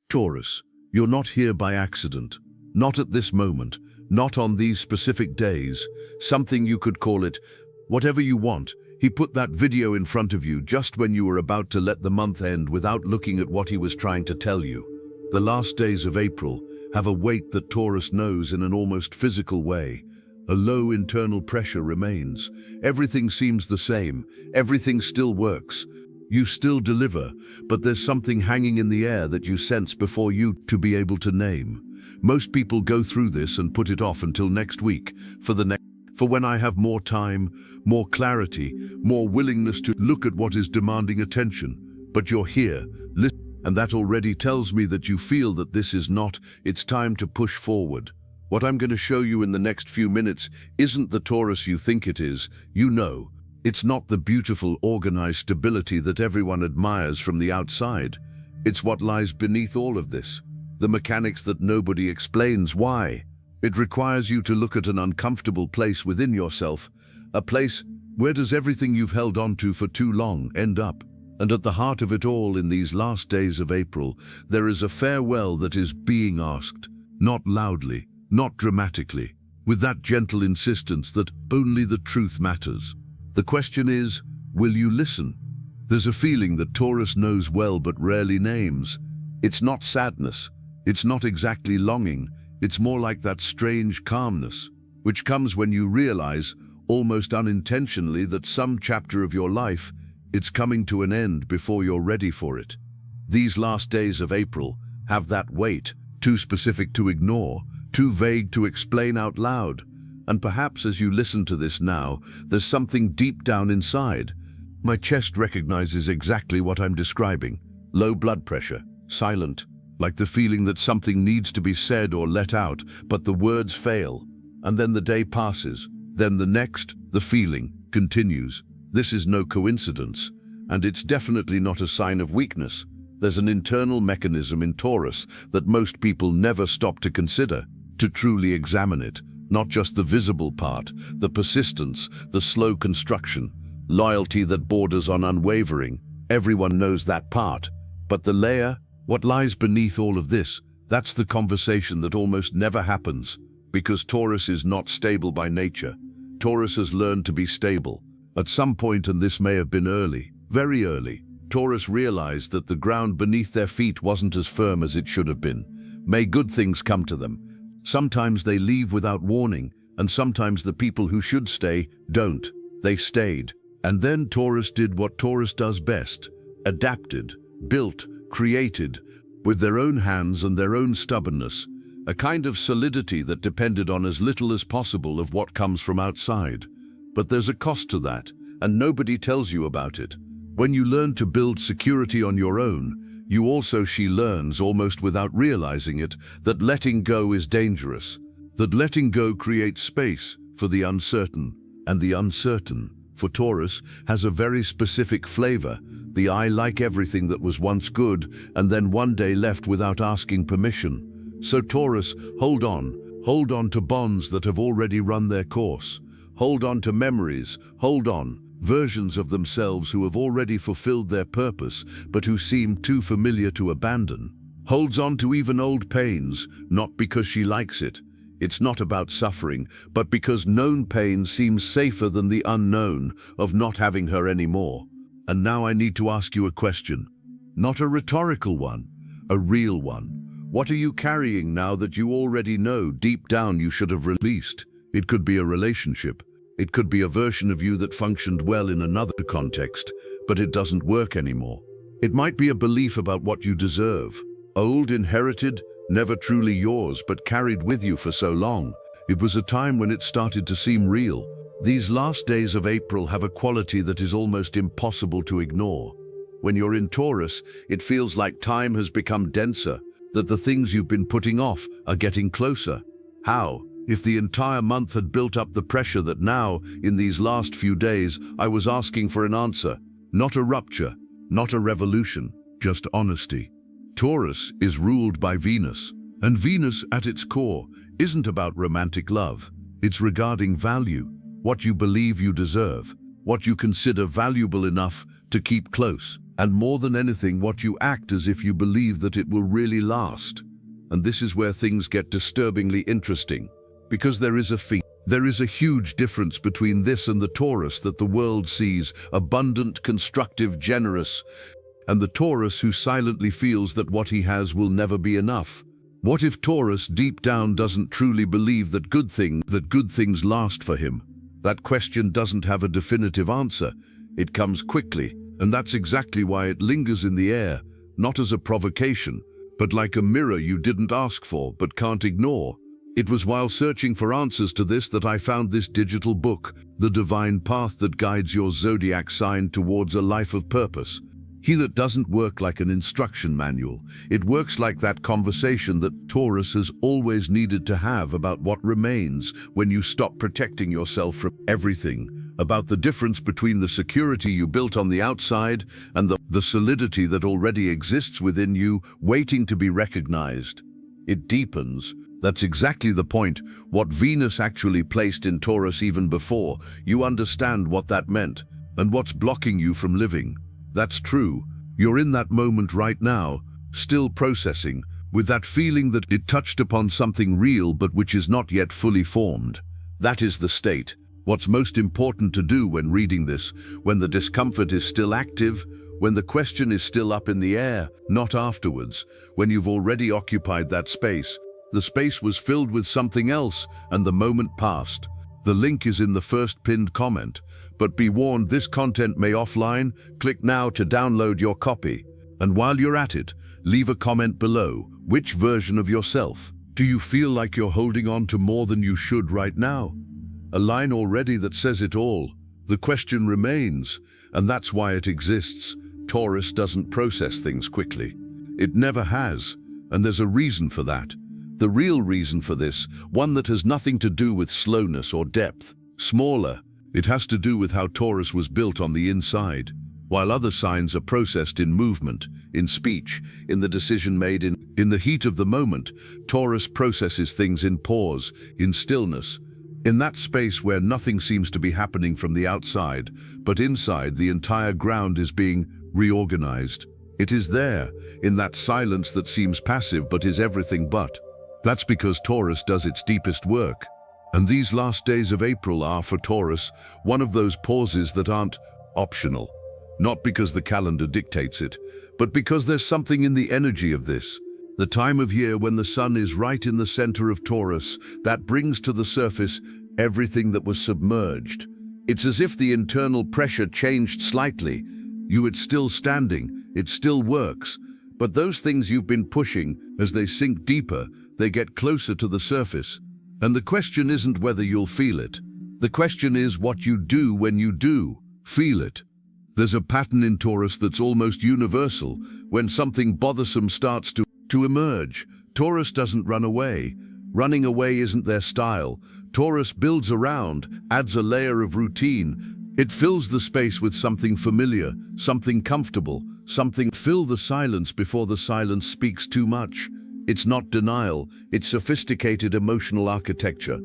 Taurus, you're not here by accident. Not at this moment, not on these specific days. Something you could call it, whatever you want. He put that video in front of you just when you were about to let the month end without looking at what he was trying to tell you. The last days of April have a weight that Taurus knows in an almost physical way. A low internal pressure remains. Everything seems the same. Everything still works. You still deliver, but there's something hanging in the air that you sense before you to be able to name. Most people go through this and put it off until next week, for when I have more time, more clarity, more willingness to look at what is demanding attention. But you're here, and that already tells me that you feel that this is not, it's time to push forward. What I'm going to show you in the next few minutes isn't the Taurus you think it is. You know, it's not the beautiful, organized stability that everyone admires from the outside. It's what lies beneath all of this. The mechanics that nobody explains. Why? It requires you to look at an uncomfortable place within yourself, a place where does everything you've held on to for too long end up? And at the heart of it all in these last days of April, there is a farewell that is being asked, not loudly, not dramatically, with that gentle insistence that only the truth matters. The question is, will you listen? There's a feeling that Taurus knows well but rarely names. It's not sadness. It's not exactly longing. It's more like that strange calmness, which comes when you realize, almost unintentionally, that some chapter of your life, it's coming to an end before you're ready for it. These last days of April have that weight, too specific to ignore, too vague to explain out loud. And perhaps as you listen to this now, there's something deep down inside. My chest recognizes exactly what I'm describing. Low blood pressure, silent, like the feeling that something needs to be said or let out, but the words fail. And then the day passes. Then the next, the feeling continues. This is no coincidence, and it's definitely not a sign of weakness. There's an internal mechanism in Taurus that most people never stop to consider, to truly examine it. Not just the visible part, the persistence, the slow construction, loyalty that borders on unwavering. Everyone knows that part. But the layer, what lies beneath all of this, that's the conversation that almost never happens, because Taurus is not stable by nature. Taurus has learned to be stable. At some point, and this may have been early, very early, Taurus realized that the ground beneath their feet wasn't as firm as it should have been. May good things come to them. Sometimes they leave without warning, and sometimes the people who should stay don't. They stayed. And then Taurus did what Taurus does best, adapted, built, created, with their own hands and their own stubbornness, a kind of solidity that depended on as little as possible of what comes from outside. But there's a cost to that, and nobody tells you about it. When you learn to build security on your own, she learns, almost without realizing it, that letting go is dangerous, that letting go creates space for the uncertain, and the uncertain, for Taurus, has a very specific flavor. The I like everything that was once good, and then one day left without asking permission. So Taurus, hold on to bonds that have already run their course. Hold on to memories, hold on. Versions of themselves who have already fulfilled their purpose, but who seem too familiar to abandon. Holds on to even old pains, not because she likes it. It's not about suffering, but because known pain seems safer than the unknown of not having her anymore. And now I need to ask you a question. Not a rhetorical one, a real one. What are you carrying now that you already know deep down you should have released? It could be a relationship. It could be a version of you that functioned well in another context, but it doesn't work anymore. It might be a belief about what you deserve. Old, inherited, never truly yours, but carried with you for so long. It was a time when it started to seem real. These last days of April have a quality that is almost impossible to ignore. When you're in Taurus, it feels like time has become denser, that the things you've been putting off are getting closer. How? If the entire month had built up the pressure that now, in these last few days, I was asking for an answer. Not a rupture, not a revolution, just honesty. Taurus is ruled by Venus, and Venus at its core isn't about romantic love. It's regarding value, what you believe you deserve, what you consider valuable enough to keep close. And more than anything, what you act as if you believe that it will really last. And this is where things get disturbingly interesting, because there is a huge difference between this and the Taurus that the world sees, abundant, constructive, generous, and the Taurus who silently feels that what he has will never be enough. What if Taurus deep down doesn't truly believe that good things last for him? That question doesn't have a definitive answer. It comes quickly, and that's exactly why it lingers in the air, not as a provocation, but like a mirror you didn't ask for but can't ignore. It was while searching for answers to this that I found this digital book, The Divine Path That Guides Your Zodiac Sign Towards a Life of Purpose. That doesn't work like an instruction manual. It works like that conversation that Taurus has always needed to have about what remains when you stop protecting yourself from everything, about the difference between the security you built on the outside and the solidity that already exists within you, waiting to be recognized. It deepens. That's exactly the point, what Venus actually placed in Taurus even before you understand what that meant and what's blocking you from living. That's true. You're in that moment right now, still processing, with that feeling that it touched upon something real but which is not yet fully formed. That is the state. What's most important to do when reading this, when the discomfort is still active, when the question is still up in the air, not afterwards, when you've already occupied that space. The space was filled with something else, and the moment passed. The link is in the first pinned comment. But be warned, this content may offline. Click now to download your copy. And while you're at it, leave a comment below. Which version of yourself do you feel like you're holding on to more than you should right now? A line already that says it all. The question remains, and that's why it exists. Taurus doesn't process things quickly. It never has, and there's a reason for that. The real reason for this, one that has nothing to do with slowness or depth. Smaller. It has to do with how Taurus was built on the inside. While other signs are processed in movement, in speech, in the decision made in the heat of the moment, Taurus processes things in pause, in stillness. In that space where nothing seems to be happening from the outside, but inside the entire ground is being reorganized. It is there, in that silence that seems passive but is everything but. That's because Taurus does its deepest work. And these last days of April are, for Taurus, one of those pauses that aren't optional. Not because the calendar dictates it, but because there's something in the energy of this. The time of year when the sun is right in the center of Taurus, that brings to the surface everything that was submerged. It's as if the internal pressure changed slightly. It's still standing, it still works. But those things you've been pushing, as they sink deeper, they get closer to the surface. And the question isn't whether you'll feel it. The question is what you do when you do feel it. There's a pattern in Taurus that's almost universal. When something bothersome starts to emerge, Taurus doesn't run away. Running away isn't their style. Taurus builds around, adds a layer of routine. It fills the space with something familiar, something comfortable, something. Fill the silence before the silence speaks too much. It's not denial, it's sophisticated emotional architecture.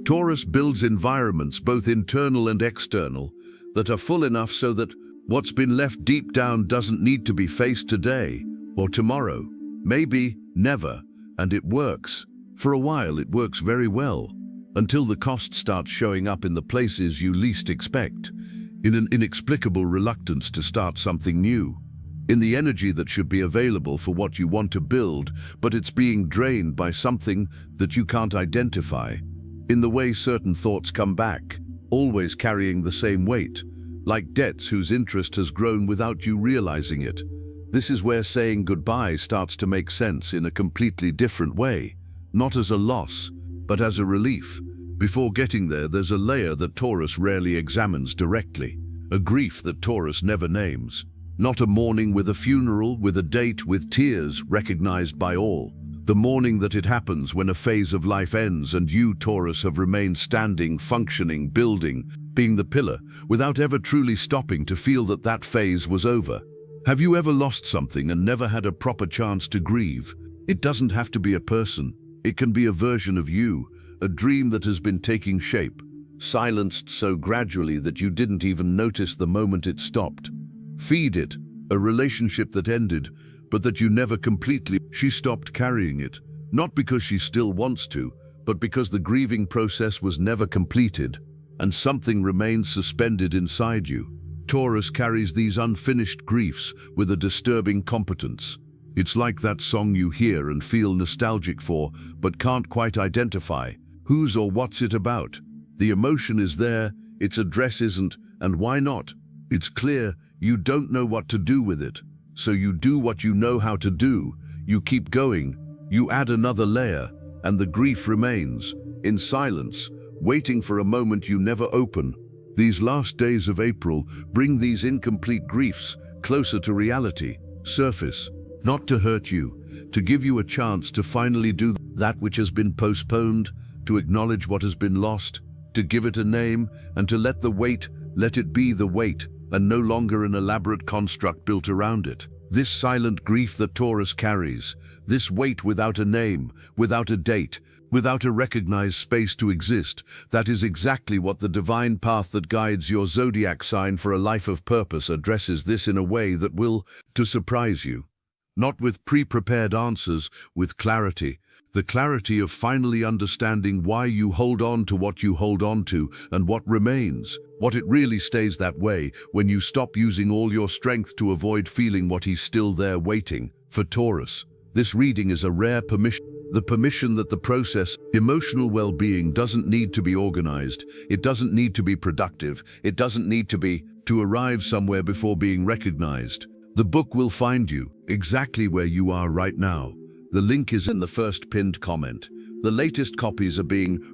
Taurus builds environments, both internal and external, that are full enough so that what's been left deep down doesn't need to be faced today or tomorrow, maybe never, and it works. For a while it works very well, until the cost starts showing up in the places you least expect, in an inexplicable reluctance to start something new. In the energy that should be available for what you want to build, but it's being drained by something that you can't identify. In the way certain thoughts come back, always carrying the same weight, like debts whose interest has grown without you realizing it. This is where saying goodbye starts to make sense in a completely different way, not as a loss, but as a relief. Before getting there, there's a layer that Taurus rarely examines directly, a grief that Taurus never names. Not a mourning with a funeral, with a date, with tears recognized by all. The mourning that it happens when a phase of life ends and you, Taurus, have remained standing, functioning, building, being the pillar, without ever truly stopping to feel that that phase was over. Have you ever lost something and never had a proper chance to grieve? It doesn't have to be a person. It can be a version of you, a dream that has been taking shape, silenced so gradually that you didn't even notice the moment it stopped. Feed it, a relationship that ended, but that you never completely. She stopped carrying it, not because she still wants to, but because the grieving process was never completed, and something remains suspended inside you. Taurus carries these unfinished griefs with a disturbing competence. It's like that song you hear and feel nostalgic for, but can't quite identify. Whose or what's it about? The emotion is there, its address isn't, and why not? It's clear you don't know what to do with it. So you do what you know how to do. You keep going. You add another layer, and the grief remains, in silence, waiting for a moment you never open. These last days of April bring these incomplete griefs closer to reality, surface, not to hurt you, to give you a chance to finally do that which has been postponed, to acknowledge what has been lost, to give it a name, and to let the weight, let it be the weight, and no longer an elaborate construct built around it. This silent grief that Taurus carries, this weight without a name, without a date, without a recognized space to exist, that is exactly what the divine path that guides your zodiac sign for a life of purpose addresses this in a way that will, to surprise you. Not with pre-prepared answers, with clarity. The clarity of finally understanding why you hold on to what you hold on to and what remains. What it really stays that way when you stop using all your strength to avoid feeling what he's still there waiting. For Taurus, this reading is a rare permission. The permission that the process, emotional well-being, doesn't need to be organized. It doesn't need to be productive. It doesn't need to arrive somewhere before being recognized. The book will find you exactly where you are right now. The link is in the first pinned comment. The latest copies are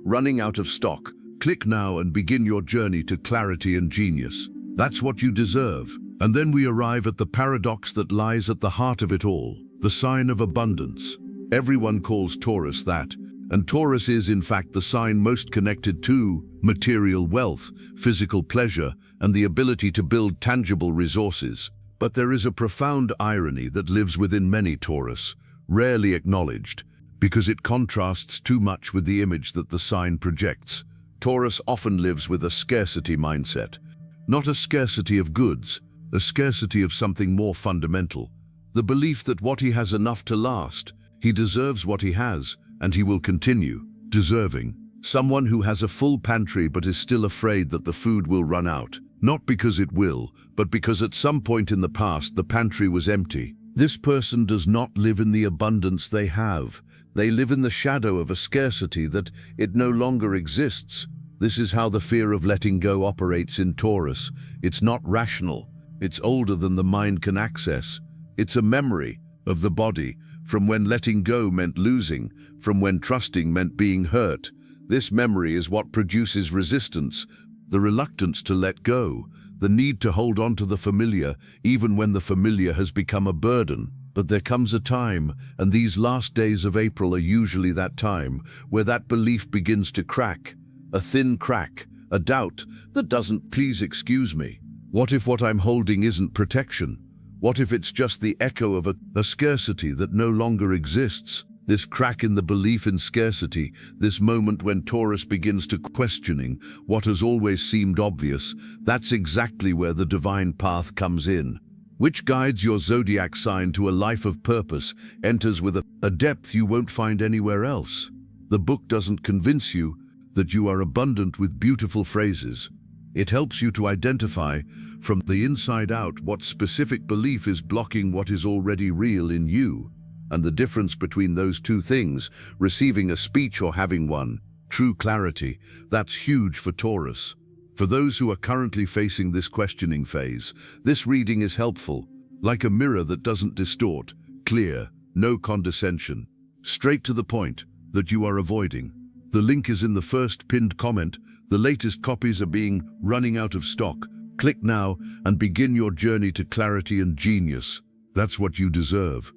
running out of stock. Click now and begin your journey to clarity and genius. That's what you deserve. And then we arrive at the paradox that lies at the heart of it all, the sign of abundance. Everyone calls Taurus that, and Taurus is in fact the sign most connected to material wealth, physical pleasure, and the ability to build tangible resources. But there is a profound irony that lives within many Taurus, rarely acknowledged, because it contrasts too much with the image that the sign projects. Taurus often lives with a scarcity mindset, not a scarcity of goods, a scarcity of something more fundamental, the belief that what he has enough to last, he deserves what he has, and he will continue deserving. Someone who has a full pantry but is still afraid that the food will run out, not because it will, but because at some point in the past the pantry was empty. This person does not live in the abundance they have. They live in the shadow of a scarcity that it no longer exists. This is how the fear of letting go operates in Taurus. It's not rational. It's older than the mind can access. It's a memory of the body, from when letting go meant losing, from when trusting meant being hurt. This memory is what produces resistance, the reluctance to let go, the need to hold on to the familiar, even when the familiar has become a burden. But there comes a time, and these last days of April are usually that time, where that belief begins to crack. A thin crack, a doubt that doesn't, please excuse me. What if what I'm holding isn't protection? What if it's just the echo of a scarcity that no longer exists? This crack in the belief in scarcity, this moment when Taurus begins to questioning what has always seemed obvious, that's exactly where the divine path comes in, which guides your zodiac sign to a life of purpose, enters with a depth you won't find anywhere else. The book doesn't convince you that you are abundant with beautiful phrases. It helps you to identify from the inside out what specific belief is blocking what is already real in you. And the difference between those two things, receiving a speech or having one, true clarity, that's huge for Taurus. For those who are currently facing this questioning phase, this reading is helpful, like a mirror that doesn't distort, clear, no condescension, straight to the point that you are avoiding. The link is in the first pinned comment. The latest copies are running out of stock. Click now and begin your journey to clarity and genius. That's what you deserve.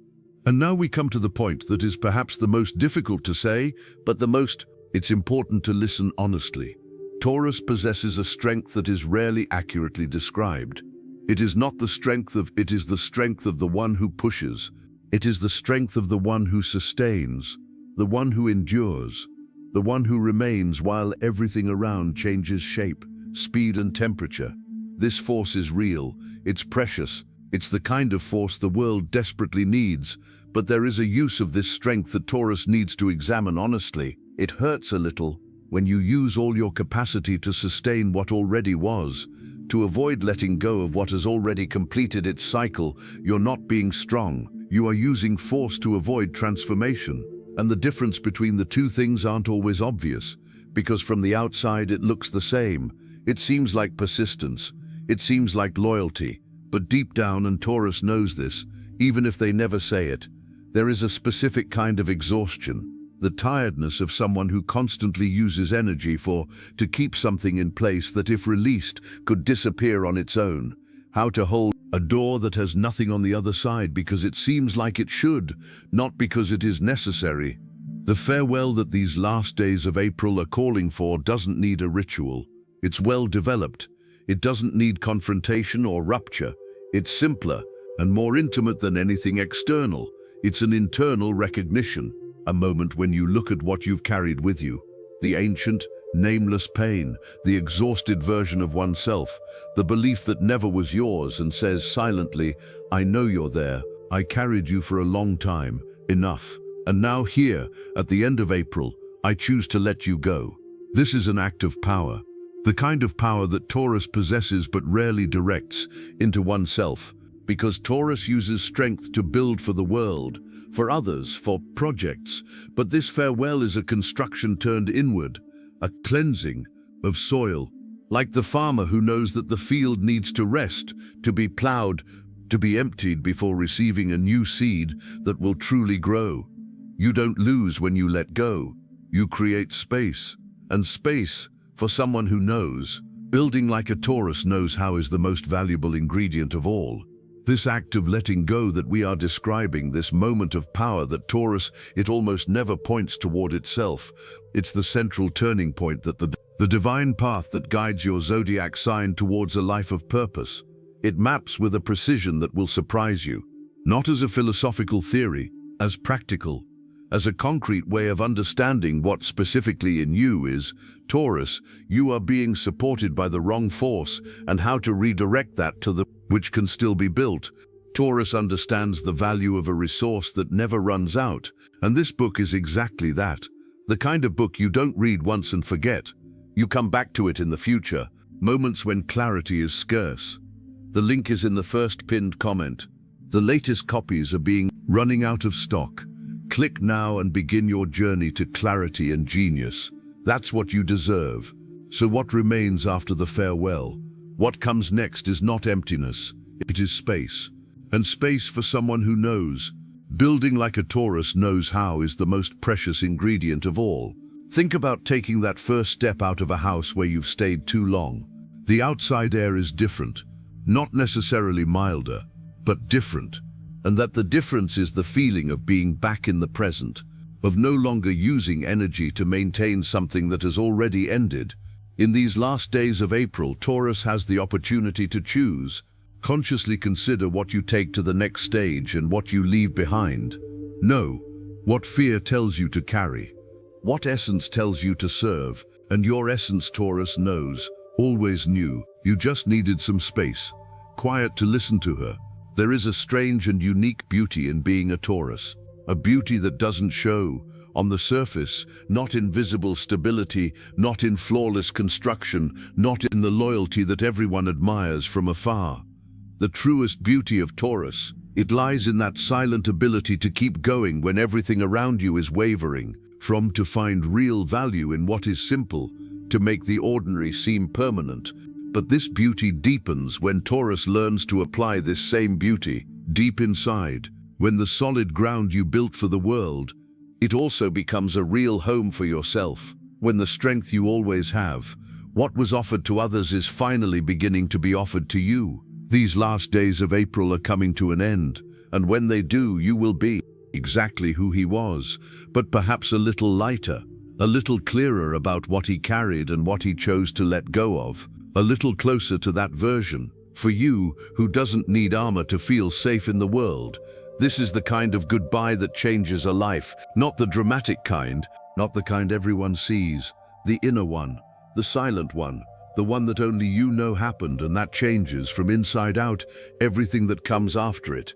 And now we come to the point that is perhaps the most difficult to say, but it's important to listen honestly. Taurus possesses a strength that is rarely accurately described. It is not the strength of, it is the strength of the one who pushes. It is the strength of the one who sustains, the one who endures, the one who remains while everything around changes shape, speed and temperature. This force is real, it's precious, It's the kind of force the world desperately needs, but there is a use of this strength that Taurus needs to examine honestly. It hurts a little when you use all your capacity to sustain what already was. To avoid letting go of what has already completed its cycle, you're not being strong. You are using force to avoid transformation. And the difference between the two things aren't always obvious, because from the outside it looks the same. It seems like persistence. It seems like loyalty. But deep down, and Taurus knows this, even if they never say it, there is a specific kind of exhaustion, the tiredness of someone who constantly uses energy to keep something in place that, if released, could disappear on its own. How to hold a door that has nothing on the other side because it seems like it should, not because it is necessary. The farewell that these last days of April are calling for doesn't need a ritual. It's well developed. It doesn't need confrontation or rupture. It's simpler and more intimate than anything external. It's an internal recognition, a moment when you look at what you've carried with you. The ancient, nameless pain, the exhausted version of oneself, the belief that never was yours and says silently, I know you're there, I carried you for a long time, enough. And now here, at the end of April, I choose to let you go. This is an act of power. The kind of power that Taurus possesses but rarely directs into oneself, because Taurus uses strength to build for the world, for others, for projects. But this farewell is a construction turned inward, a cleansing of soil, like the farmer who knows that the field needs to rest, to be plowed, to be emptied before receiving a new seed that will truly grow. You don't lose when you let go. You create space, and space, for someone who knows, building like a Taurus knows how, is the most valuable ingredient of all. This act of letting go that we are describing, this moment of power that Taurus, it almost never points toward itself. It's the central turning point, that the divine path that guides your zodiac sign towards a life of purpose. It maps with a precision that will surprise you, not as a philosophical theory, as practical, as a concrete way of understanding what specifically in you is. Taurus, you are being supported by the wrong force, and how to redirect that to the which can still be built. Taurus understands the value of a resource that never runs out, and this book is exactly that. The kind of book you don't read once and forget. You come back to it in the future, moments when clarity is scarce. The link is in the first pinned comment. The latest copies are running out of stock. Click now and begin your journey to clarity and genius. That's what you deserve. So what remains after the farewell? What comes next is not emptiness, it is space. And space for someone who knows. Building like a Taurus knows how is the most precious ingredient of all. Think about taking that first step out of a house where you've stayed too long. The outside air is different, not necessarily milder, but different. And that the difference is the feeling of being back in the present, of no longer using energy to maintain something that has already ended. In these last days of April, Taurus has the opportunity to choose. Consciously consider what you take to the next stage and what you leave behind. Know what fear tells you to carry, what essence tells you to serve, and your essence, Taurus, knows, always knew. You just needed some space, quiet to listen to her. There is a strange and unique beauty in being a Taurus, a beauty that doesn't show on the surface, not in visible stability, not in flawless construction, not in the loyalty that everyone admires from afar. The truest beauty of Taurus, it lies in that silent ability to keep going when everything around you is wavering, to find real value in what is simple, to make the ordinary seem permanent. But this beauty deepens when Taurus learns to apply this same beauty deep inside. When the solid ground you built for the world, it also becomes a real home for yourself. When the strength you always have, what was offered to others, is finally beginning to be offered to you. These last days of April are coming to an end, and when they do, you will be exactly who he was, but perhaps a little lighter, a little clearer about what he carried and what he chose to let go of. A little closer to that version, for you who doesn't need armor to feel safe in the world. This is the kind of goodbye that changes a life, not the dramatic kind, not the kind everyone sees, the inner one, the silent one, the one that only you know happened, and that changes from inside out everything that comes after it.